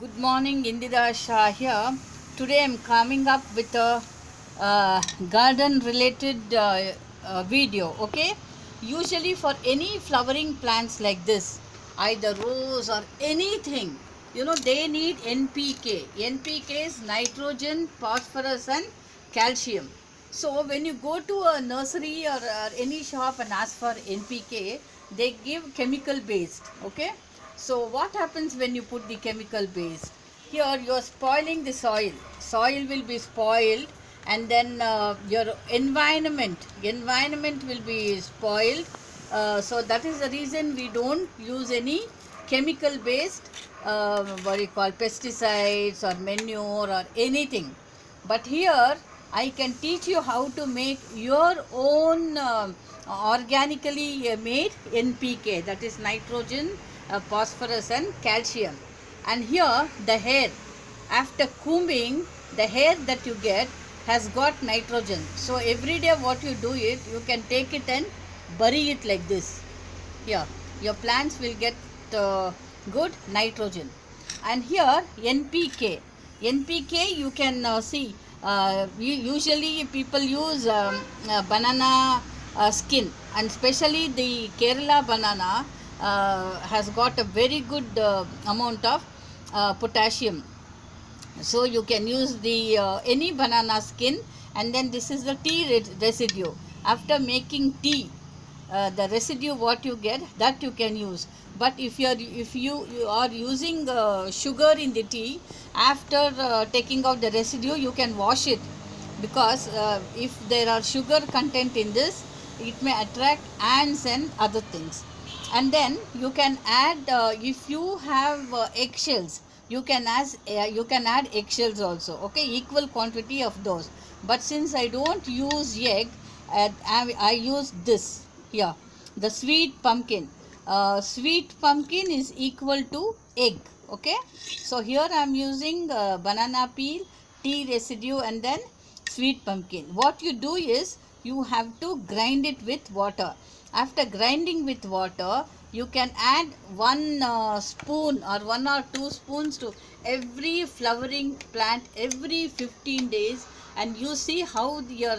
Good morning, Indira Shah here. Today I'm coming up with a garden related video. Okay, usually for any flowering plants like this, either rose or anything, they need NPK. NPK is nitrogen, phosphorus, and calcium. So when you go to a nursery or any shop and ask for NPK, they give chemical based. Okay, so what happens when you put the chemical based? Here you are spoiling the soil. Soil will be spoiled, and then your environment will be spoiled. So that is the reason we don't use any chemical based what you call pesticides or manure or anything. But here I can teach you how to make your own organically made NPK, that is nitrogen, phosphorus, and calcium. And here the hair, after combing, the hair that you get has got nitrogen. So every day what you do it, you can take it and bury it like this. Here your plants will get good nitrogen. And here NPK you can see usually people use banana skin, and especially the Kerala banana has got a very good amount of potassium. So you can use the any banana skin, and then this is the tea residue. After making tea, the residue what you get, that you can use. But if you are using sugar in the tea, after taking out the residue, you can wash it, because if there are sugar content in this, it may attract ants and other things. And then you can add if you have eggshells, you can add eggshells also. Okay, equal quantity of those. But since I don't use egg, I use this here, the sweet pumpkin. Sweet pumpkin is equal to egg. Okay, so here I am using banana peel, tea residue, and then sweet pumpkin. What you do is you have to grind it with water. After grinding with water, you can add one spoon or 1 or 2 spoons to every flowering plant every 15 days, and you see how your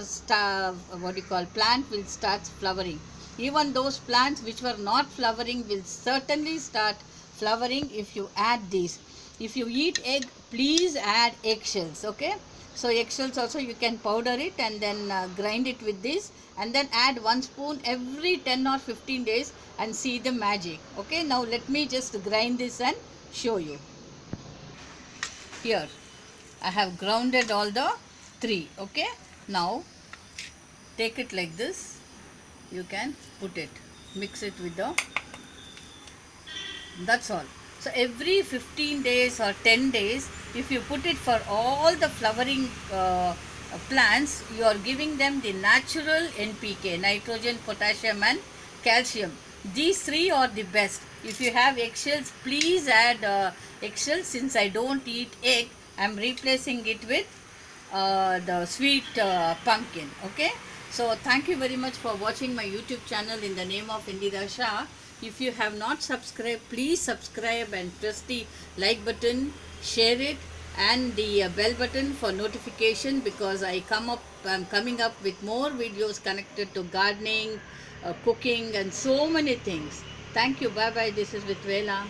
plant will start flowering. Even those plants which were not flowering will certainly start flowering if you add these. If you eat egg, please add eggshells. Okay, so eggshells also you can powder it and then grind it with this, and then add 1 spoon every 10 or 15 days and see the magic. Okay, now let me just grind this and show you. Here I have grounded all the 3. Okay, now take it like this. You can put it, mix it with the, that's all. So every 15 days or 10 days, if you put it for all the flowering plants, you are giving them the natural NPK, nitrogen, potassium, and calcium. These 3 are the best. If you have eggshells, please add eggshells. Since I don't eat egg, I am replacing it with the sweet pumpkin. Okay, so thank you very much for watching my YouTube channel in the name of Indira Shah. If you have not subscribed, please subscribe and press the like button, share it, and the bell button for notification, because I'm coming up with more videos connected to gardening, cooking, and so many things. Thank you. Bye bye. This is Vitvela.